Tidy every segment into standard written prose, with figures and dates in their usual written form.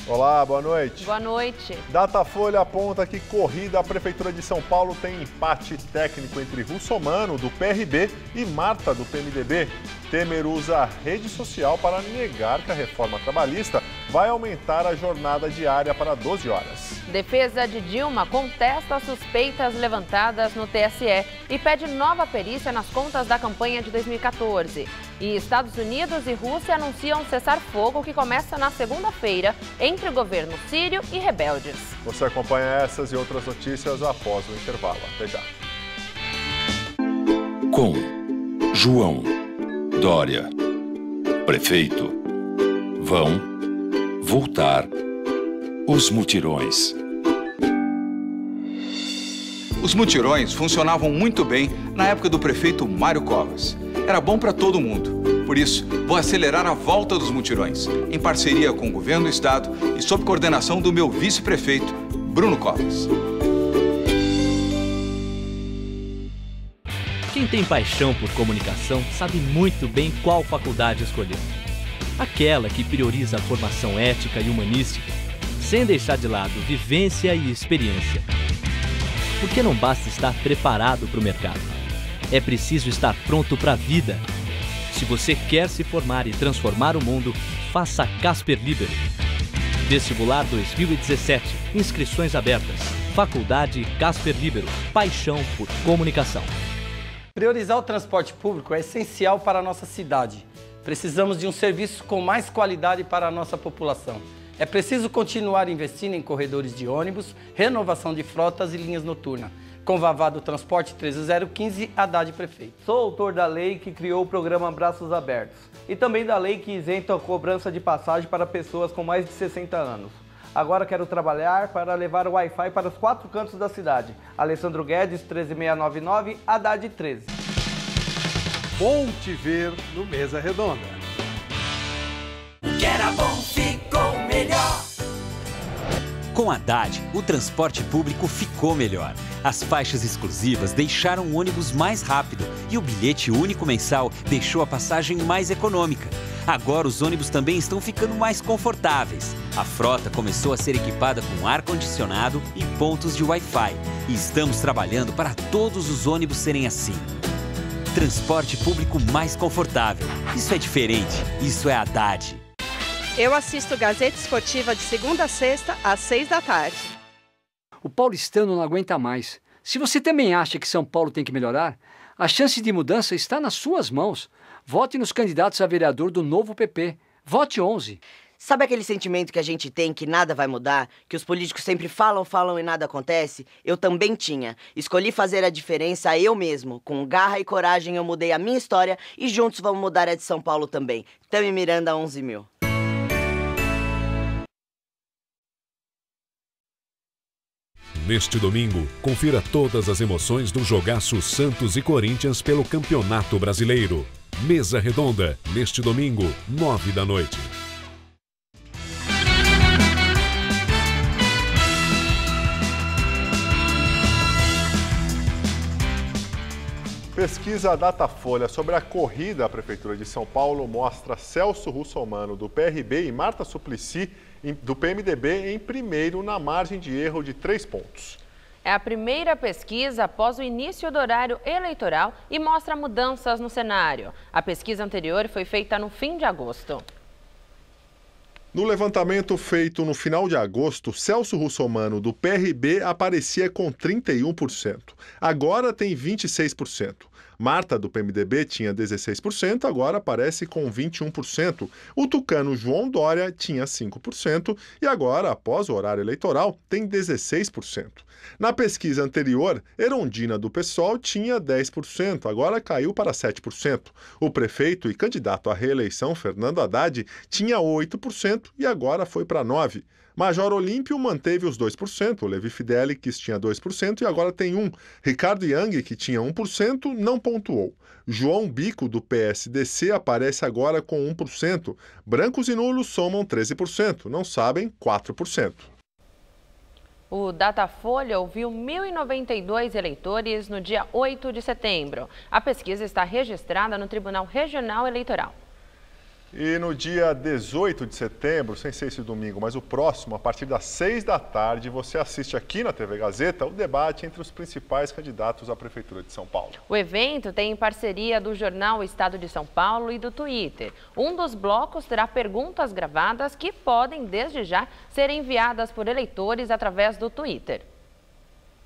Olá, boa noite. Boa noite. Datafolha aponta que corrida a Prefeitura de São Paulo tem empate técnico entre Russomano, do PRB, e Marta, do PMDB. Temer usa a rede social para negar que a reforma trabalhista vai aumentar a jornada diária para 12 horas. Defesa de Dilma contesta as suspeitas levantadas no TSE e pede nova perícia nas contas da campanha de 2014. E Estados Unidos e Rússia anunciam cessar-fogo que começa na segunda-feira entre o governo sírio e rebeldes. Você acompanha essas e outras notícias após o intervalo. Até já. Com João Dória, prefeito, vão voltar os mutirões. Os mutirões funcionavam muito bem na época do prefeito Mário Covas. Era bom para todo mundo. Por isso, vou acelerar a volta dos mutirões, em parceria com o governo do estado e sob coordenação do meu vice-prefeito, Bruno Covas. Quem tem paixão por comunicação sabe muito bem qual faculdade escolher. Aquela que prioriza a formação ética e humanística, sem deixar de lado vivência e experiência. Porque não basta estar preparado para o mercado. É preciso estar pronto para a vida. Se você quer se formar e transformar o mundo, faça Casper Libero. Vestibular 2017. Inscrições abertas. Faculdade Casper Libero. Paixão por comunicação. Priorizar o transporte público é essencial para a nossa cidade. Precisamos de um serviço com mais qualidade para a nossa população. É preciso continuar investindo em corredores de ônibus, renovação de frotas e linhas noturnas. Com Vavá do Transporte 13015, Haddad Prefeito. Sou autor da lei que criou o programa Braços Abertos e também da lei que isenta a cobrança de passagem para pessoas com mais de 60 anos. Agora quero trabalhar para levar o Wi-Fi para os 4 cantos da cidade. Alessandro Guedes, 13699, Haddad 13. Bom te ver no Mesa Redonda. O que era bom ficou melhor. Com Haddad, o transporte público ficou melhor. As faixas exclusivas deixaram o ônibus mais rápido e o bilhete único mensal deixou a passagem mais econômica. Agora os ônibus também estão ficando mais confortáveis. A frota começou a ser equipada com ar-condicionado e pontos de Wi-Fi. E estamos trabalhando para todos os ônibus serem assim. Transporte público mais confortável. Isso é diferente. Isso é Haddad. Eu assisto Gazeta Esportiva de segunda a sexta, às 6 da tarde. O paulistano não aguenta mais. Se você também acha que São Paulo tem que melhorar, a chance de mudança está nas suas mãos. Vote nos candidatos a vereador do Novo PP. Vote 11. Sabe aquele sentimento que a gente tem que nada vai mudar? Que os políticos sempre falam e nada acontece? Eu também tinha. Escolhi fazer a diferença eu mesmo. Com garra e coragem eu mudei a minha história e juntos vamos mudar a de São Paulo também. Tami Miranda, 11.000. Neste domingo, confira todas as emoções do jogaço Santos e Corinthians pelo Campeonato Brasileiro. Mesa Redonda, neste domingo, 9 da noite. Pesquisa Datafolha sobre a corrida à Prefeitura de São Paulo mostra Celso Russomano, do PRB, e Marta Suplicy, do PMDB, em primeiro na margem de erro de 3 pontos. É a primeira pesquisa após o início do horário eleitoral e mostra mudanças no cenário. A pesquisa anterior foi feita no fim de agosto. No levantamento feito no final de agosto, Celso Russomano, do PRB, aparecia com 31%. Agora tem 26%. Marta, do PMDB, tinha 16%, agora aparece com 21%. O tucano João Dória tinha 5% e agora, após o horário eleitoral, tem 16%. Na pesquisa anterior, Erondina, do PSOL, tinha 10%, agora caiu para 7%. O prefeito e candidato à reeleição, Fernando Haddad, tinha 8% e agora foi para 9%. Major Olímpio manteve os 2%, Levi Fidelix tinha 2% e agora tem 1%. Ricardo Yang, que tinha 1%, não pontuou. João Bico, do PSDC, aparece agora com 1%. Brancos e nulos somam 13%, não sabem 4%. O Datafolha ouviu 1.092 eleitores no dia 8 de setembro. A pesquisa está registrada no Tribunal Regional Eleitoral. E no dia 18 de setembro, sem ser esse domingo, mas o próximo, a partir das 6 da tarde, você assiste aqui na TV Gazeta o debate entre os principais candidatos à Prefeitura de São Paulo. O evento tem parceria do jornal Estado de São Paulo e do Twitter. Um dos blocos terá perguntas gravadas que podem, desde já, ser enviadas por eleitores através do Twitter.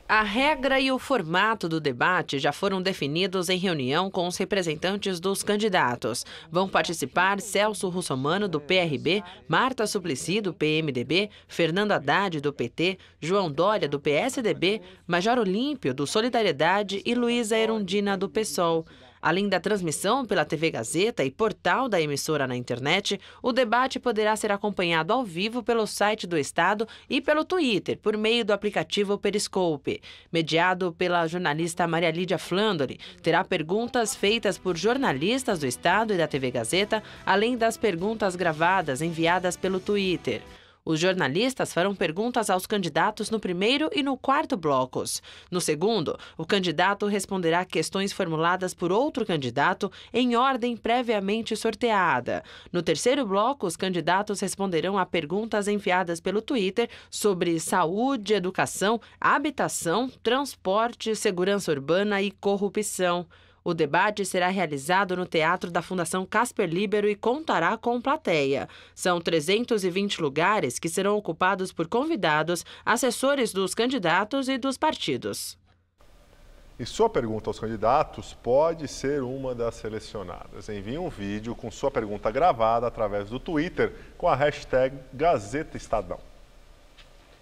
A regra e o formato do debate já foram definidos em reunião com os representantes dos candidatos. Vão participar Celso Russomano, do PRB, Marta Suplicy, do PMDB, Fernando Haddad, do PT, João Dória, do PSDB, Major Olímpio, do Solidariedade e Luísa Erundina, do PSOL. Além da transmissão pela TV Gazeta e portal da emissora na internet, o debate poderá ser acompanhado ao vivo pelo site do Estado e pelo Twitter, por meio do aplicativo Periscope. Mediado pela jornalista Maria Lídia Flandoli, terá perguntas feitas por jornalistas do Estado e da TV Gazeta, além das perguntas gravadas enviadas pelo Twitter. Os jornalistas farão perguntas aos candidatos no primeiro e no quarto blocos. No segundo, o candidato responderá questões formuladas por outro candidato em ordem previamente sorteada. No terceiro bloco, os candidatos responderão a perguntas enviadas pelo Twitter sobre saúde, educação, habitação, transporte, segurança urbana e corrupção. O debate será realizado no Teatro da Fundação Casper Libero e contará com plateia. São 320 lugares que serão ocupados por convidados, assessores dos candidatos e dos partidos. E sua pergunta aos candidatos pode ser uma das selecionadas. Envie um vídeo com sua pergunta gravada através do Twitter com a hashtag Gazeta Estadão.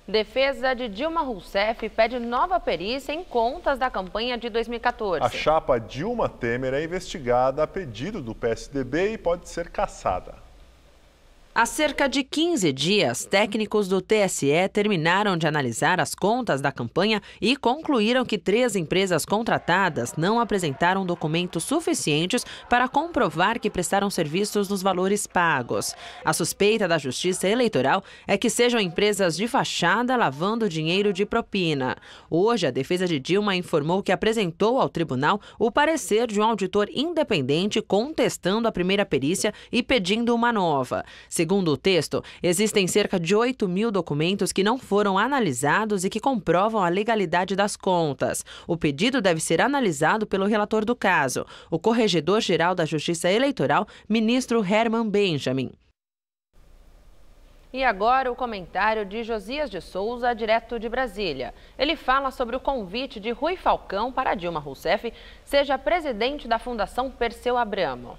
Defesa de Dilma Rousseff pede nova perícia em contas da campanha de 2014. A chapa Dilma Temer é investigada a pedido do PSDB e pode ser cassada. Há cerca de 15 dias, técnicos do TSE terminaram de analisar as contas da campanha e concluíram que 3 empresas contratadas não apresentaram documentos suficientes para comprovar que prestaram serviços nos valores pagos. A suspeita da Justiça Eleitoral é que sejam empresas de fachada lavando dinheiro de propina. Hoje, a defesa de Dilma informou que apresentou ao tribunal o parecer de um auditor independente contestando a primeira perícia e pedindo uma nova. Segundo o texto, existem cerca de 8.000 documentos que não foram analisados e que comprovam a legalidade das contas. O pedido deve ser analisado pelo relator do caso, o Corregedor-Geral da Justiça Eleitoral, ministro Herman Benjamin. E agora o comentário de Josias de Souza, direto de Brasília. Ele fala sobre o convite de Rui Falcão para Dilma Rousseff seja presidente da Fundação Perseu Abramo.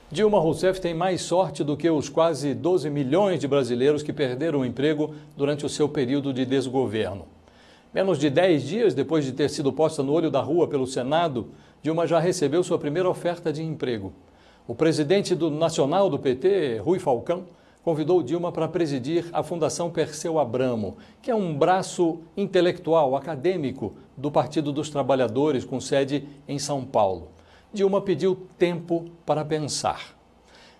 Dilma Rousseff tem mais sorte do que os quase 12 milhões de brasileiros que perderam o emprego durante o seu período de desgoverno. Menos de 10 dias depois de ter sido posta no olho da rua pelo Senado, Dilma já recebeu sua primeira oferta de emprego. O presidente nacional do PT, Rui Falcão, convidou Dilma para presidir a Fundação Perseu Abramo, que é um braço intelectual, acadêmico do Partido dos Trabalhadores, com sede em São Paulo. Dilma pediu tempo para pensar.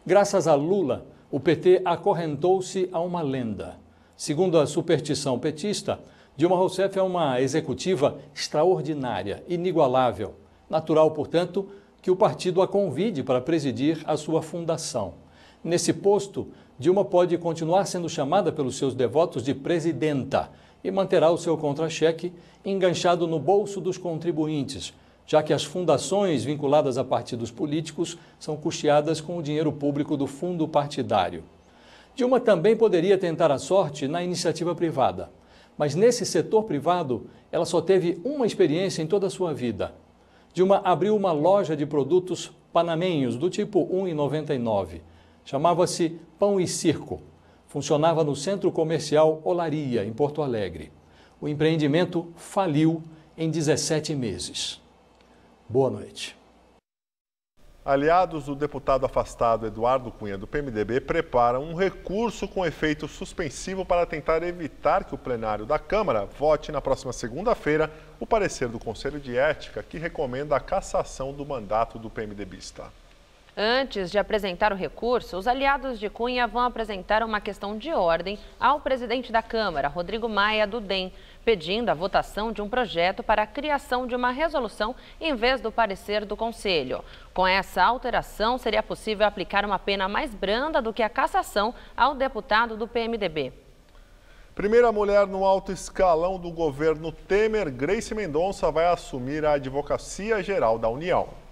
Graças a Lula, o PT acorrentou-se a uma lenda. Segundo a superstição petista, Dilma Rousseff é uma executiva extraordinária, inigualável. Natural, portanto, que o partido a convide para presidir a sua fundação. Nesse posto, Dilma pode continuar sendo chamada pelos seus devotos de presidenta e manterá o seu contra-cheque enganchado no bolso dos contribuintes, já que as fundações vinculadas a partidos políticos são custeadas com o dinheiro público do fundo partidário. Dilma também poderia tentar a sorte na iniciativa privada, mas nesse setor privado ela só teve uma experiência em toda a sua vida. Dilma abriu uma loja de produtos panamenhos do tipo 1,99. Chamava-se Pão e Circo. Funcionava no Centro Comercial Olaria, em Porto Alegre. O empreendimento faliu em 17 meses. Boa noite. Aliados do deputado afastado Eduardo Cunha, do PMDB, preparam um recurso com efeito suspensivo para tentar evitar que o plenário da Câmara vote na próxima segunda-feira o parecer do Conselho de Ética que recomenda a cassação do mandato do PMDBista. Antes de apresentar o recurso, os aliados de Cunha vão apresentar uma questão de ordem ao presidente da Câmara, Rodrigo Maia, do DEM, pedindo a votação de um projeto para a criação de uma resolução em vez do parecer do Conselho. Com essa alteração, seria possível aplicar uma pena mais branda do que a cassação ao deputado do PMDB. Primeira mulher no alto escalão do governo Temer, Grace Mendonça, vai assumir a Advocacia Geral da União.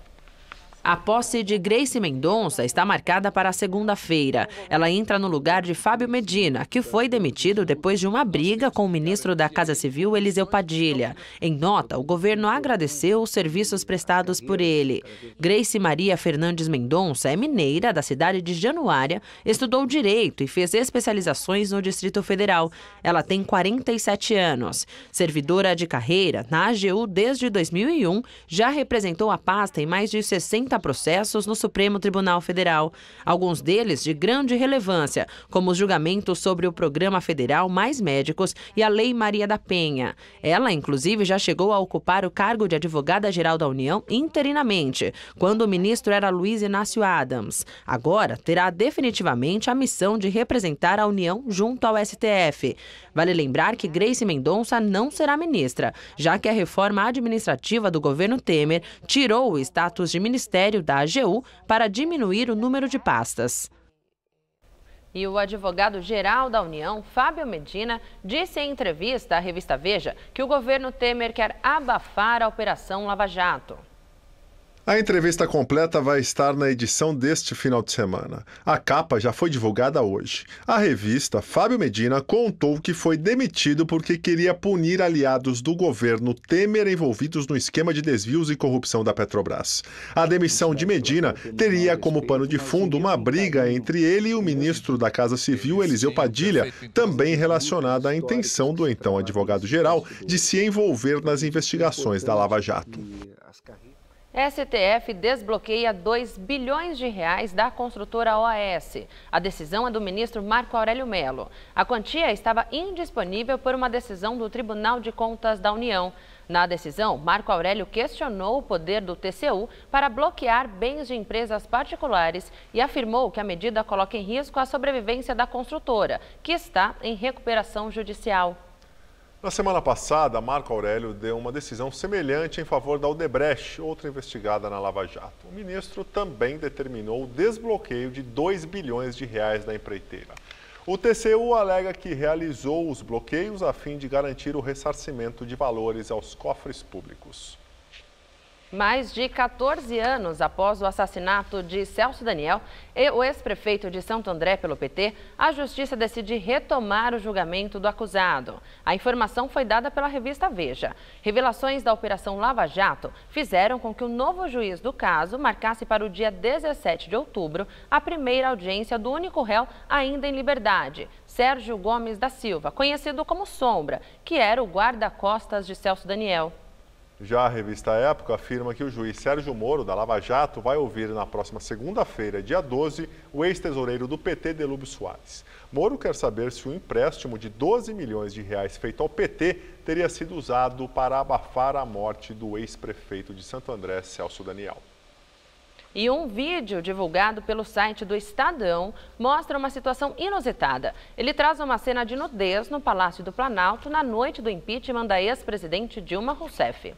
A posse de Grace Mendonça está marcada para a segunda-feira. Ela entra no lugar de Fábio Medina, que foi demitido depois de uma briga com o ministro da Casa Civil, Eliseu Padilha. Em nota, o governo agradeceu os serviços prestados por ele. Grace Maria Fernandes Mendonça é mineira da cidade de Januária, estudou Direito e fez especializações no Distrito Federal. Ela tem 47 anos. Servidora de carreira na AGU desde 2001, já representou a pasta em mais de 60 processos no Supremo Tribunal Federal, alguns deles de grande relevância, como os julgamentos sobre o Programa Federal Mais Médicos e a Lei Maria da Penha. Ela, inclusive, já chegou a ocupar o cargo de advogada-geral da União interinamente, quando o ministro era Luiz Inácio Adams. Agora, terá definitivamente a missão de representar a União junto ao STF. Vale lembrar que Grace Mendonça não será ministra, já que a reforma administrativa do governo Temer tirou o status de ministério da AGU para diminuir o número de pastas. E o advogado-geral da União, Fábio Medina, disse em entrevista à revista Veja que o governo Temer quer abafar a Operação Lava Jato. A entrevista completa vai estar na edição deste final de semana. A capa já foi divulgada hoje. A revista Fábio Medina contou que foi demitido porque queria punir aliados do governo Temer envolvidos no esquema de desvios e corrupção da Petrobras. A demissão de Medina teria como pano de fundo uma briga entre ele e o ministro da Casa Civil, Eliseu Padilha, também relacionada à intenção do então advogado-geral de se envolver nas investigações da Lava Jato. STF desbloqueia 2 bilhões de reais da construtora OAS. A decisão é do ministro Marco Aurélio Mello. A quantia estava indisponível por uma decisão do Tribunal de Contas da União. Na decisão, Marco Aurélio questionou o poder do TCU para bloquear bens de empresas particulares e afirmou que a medida coloca em risco a sobrevivência da construtora, que está em recuperação judicial. Na semana passada, Marco Aurélio deu uma decisão semelhante em favor da Odebrecht, outra investigada na Lava Jato. O ministro também determinou o desbloqueio de 2 bilhões de reais da empreiteira. O TCU alega que realizou os bloqueios a fim de garantir o ressarcimento de valores aos cofres públicos. Mais de 14 anos após o assassinato de Celso Daniel e o ex-prefeito de Santo André pelo PT, a Justiça decide retomar o julgamento do acusado. A informação foi dada pela revista Veja. Revelações da Operação Lava Jato fizeram com que o novo juiz do caso marcasse para o dia 17 de outubro a primeira audiência do único réu ainda em liberdade, Sérgio Gomes da Silva, conhecido como Sombra, que era o guarda-costas de Celso Daniel. Já a revista Época afirma que o juiz Sérgio Moro, da Lava Jato, vai ouvir na próxima segunda-feira, dia 12, o ex-tesoureiro do PT, Delúbio Soares. Moro quer saber se o empréstimo de 12 milhões de reais feito ao PT teria sido usado para abafar a morte do ex-prefeito de Santo André, Celso Daniel. E um vídeo divulgado pelo site do Estadão mostra uma situação inusitada. Ele traz uma cena de nudez no Palácio do Planalto na noite do impeachment da ex-presidente Dilma Rousseff.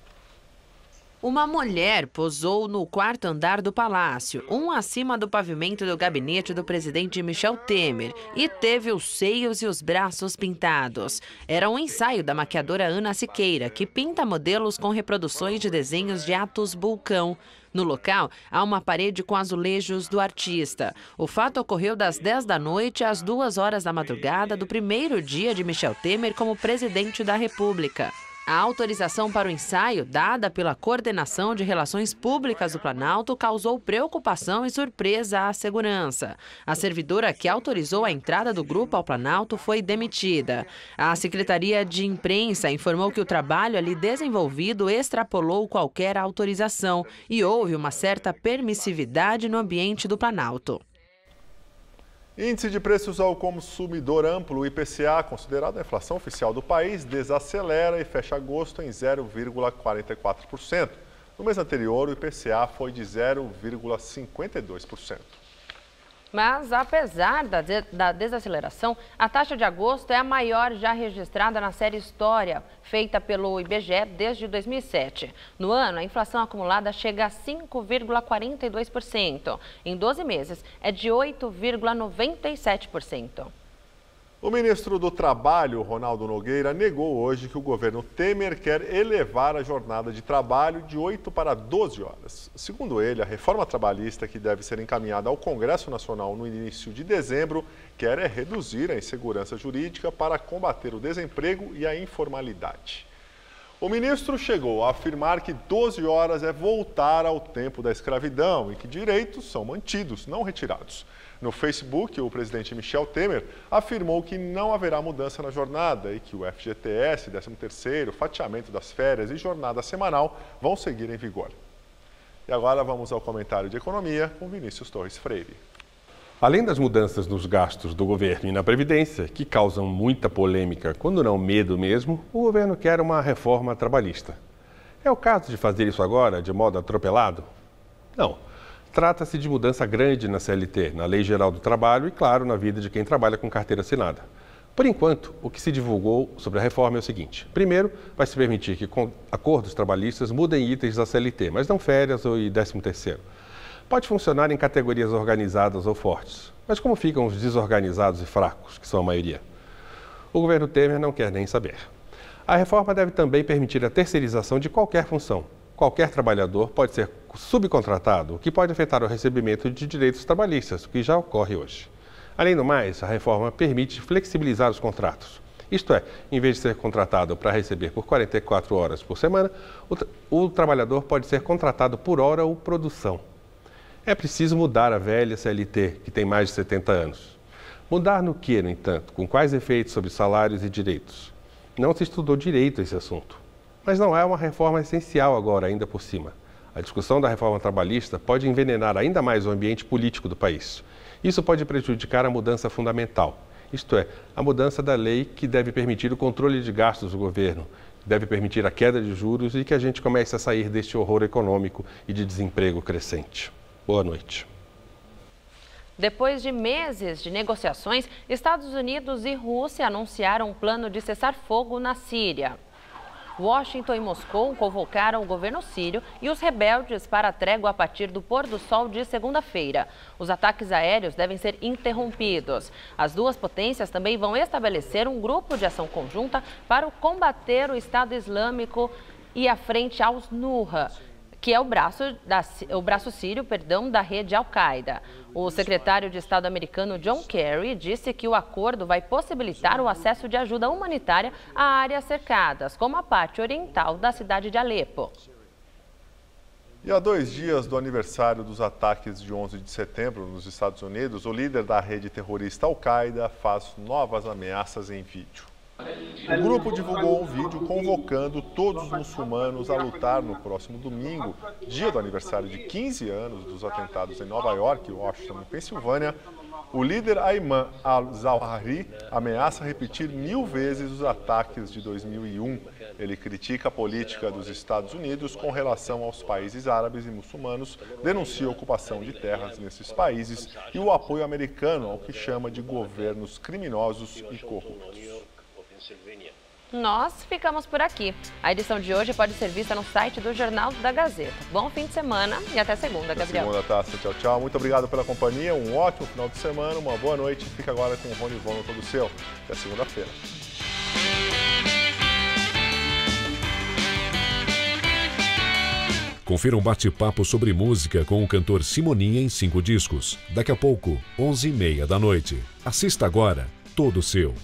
Uma mulher posou no quarto andar do palácio, um acima do pavimento do gabinete do presidente Michel Temer, e teve os seios e os braços pintados. Era um ensaio da maquiadora Ana Siqueira, que pinta modelos com reproduções de desenhos de Atos Bulcão. No local, há uma parede com azulejos do artista. O fato ocorreu das 10 da noite às 2 horas da madrugada do primeiro dia de Michel Temer como presidente da República. A autorização para o ensaio, dada pela Coordenação de Relações Públicas do Planalto, causou preocupação e surpresa à segurança. A servidora que autorizou a entrada do grupo ao Planalto foi demitida. A Secretaria de Imprensa informou que o trabalho ali desenvolvido extrapolou qualquer autorização e houve uma certa permissividade no ambiente do Planalto. Índice de preços ao consumidor amplo, o IPCA, considerado a inflação oficial do país, desacelera e fecha agosto em 0,44%. No mês anterior, o IPCA foi de 0,52%. Mas, apesar da desaceleração, a taxa de agosto é a maior já registrada na série História, feita pelo IBGE desde 2007. No ano, a inflação acumulada chega a 5,42%. Em 12 meses, é de 8,97%. O ministro do Trabalho, Ronaldo Nogueira, negou hoje que o governo Temer quer elevar a jornada de trabalho de 8 para 12 horas. Segundo ele, a reforma trabalhista que deve ser encaminhada ao Congresso Nacional no início de dezembro quer reduzir a insegurança jurídica para combater o desemprego e a informalidade. O ministro chegou a afirmar que 12 horas é voltar ao tempo da escravidão e que direitos são mantidos, não retirados. No Facebook, o presidente Michel Temer afirmou que não haverá mudança na jornada e que o FGTS, 13º, fatiamento das férias e jornada semanal vão seguir em vigor. E agora vamos ao comentário de economia com Vinícius Torres Freire. Além das mudanças nos gastos do governo e na Previdência, que causam muita polêmica, quando não medo mesmo, o governo quer uma reforma trabalhista. É o caso de fazer isso agora, de modo atropelado? Não. Trata-se de mudança grande na CLT, na Lei Geral do Trabalho e, claro, na vida de quem trabalha com carteira assinada. Por enquanto, o que se divulgou sobre a reforma é o seguinte. Primeiro, vai se permitir que acordos trabalhistas mudem itens da CLT, mas não férias ou 13º. Pode funcionar em categorias organizadas ou fortes. Mas como ficam os desorganizados e fracos, que são a maioria? O governo Temer não quer nem saber. A reforma deve também permitir a terceirização de qualquer função. Qualquer trabalhador pode ser subcontratado, o que pode afetar o recebimento de direitos trabalhistas, o que já ocorre hoje. Além do mais, a reforma permite flexibilizar os contratos. Isto é, em vez de ser contratado para receber por 44 horas por semana, o trabalhador pode ser contratado por hora ou produção. É preciso mudar a velha CLT, que tem mais de 70 anos. Mudar no que, no entanto? Com quais efeitos sobre salários e direitos? Não se estudou direito esse assunto. Mas não é uma reforma essencial agora, ainda por cima. A discussão da reforma trabalhista pode envenenar ainda mais o ambiente político do país. Isso pode prejudicar a mudança fundamental, isto é, a mudança da lei que deve permitir o controle de gastos do governo, que deve permitir a queda de juros e que a gente comece a sair deste horror econômico e de desemprego crescente. Boa noite. Depois de meses de negociações, Estados Unidos e Rússia anunciaram um plano de cessar-fogo na Síria. Washington e Moscou convocaram o governo sírio e os rebeldes para a trégua a partir do pôr do sol de segunda-feira. Os ataques aéreos devem ser interrompidos. As duas potências também vão estabelecer um grupo de ação conjunta para combater o Estado Islâmico e a frente al-Nusra, que é o braço sírio, da rede Al-Qaeda. O secretário de Estado americano John Kerry disse que o acordo vai possibilitar o acesso de ajuda humanitária a áreas cercadas, como a parte oriental da cidade de Alepo. E há 2 dias do aniversário dos ataques de 11 de setembro nos Estados Unidos, o líder da rede terrorista Al-Qaeda faz novas ameaças em vídeo. O grupo divulgou um vídeo convocando todos os muçulmanos a lutar no próximo domingo, dia do aniversário de 15 anos dos atentados em Nova York, Washington e Pensilvânia. O líder Ayman al-Zawahiri ameaça repetir 1000 vezes os ataques de 2001. Ele critica a política dos Estados Unidos com relação aos países árabes e muçulmanos, denuncia a ocupação de terras nesses países e o apoio americano ao que chama de governos criminosos e corruptos. Nós ficamos por aqui. A edição de hoje pode ser vista no site do Jornal da Gazeta. Bom fim de semana e até segunda, Gabriel. Segunda, Tássia. Tchau, tchau. Muito obrigado pela companhia. Um ótimo final de semana, uma boa noite. Fica agora com o Rony Von no Todo Seu. Até segunda-feira. Confira um bate-papo sobre música com o cantor Simoninha em 5 discos. Daqui a pouco, 11h30 da noite. Assista agora, Todo Seu.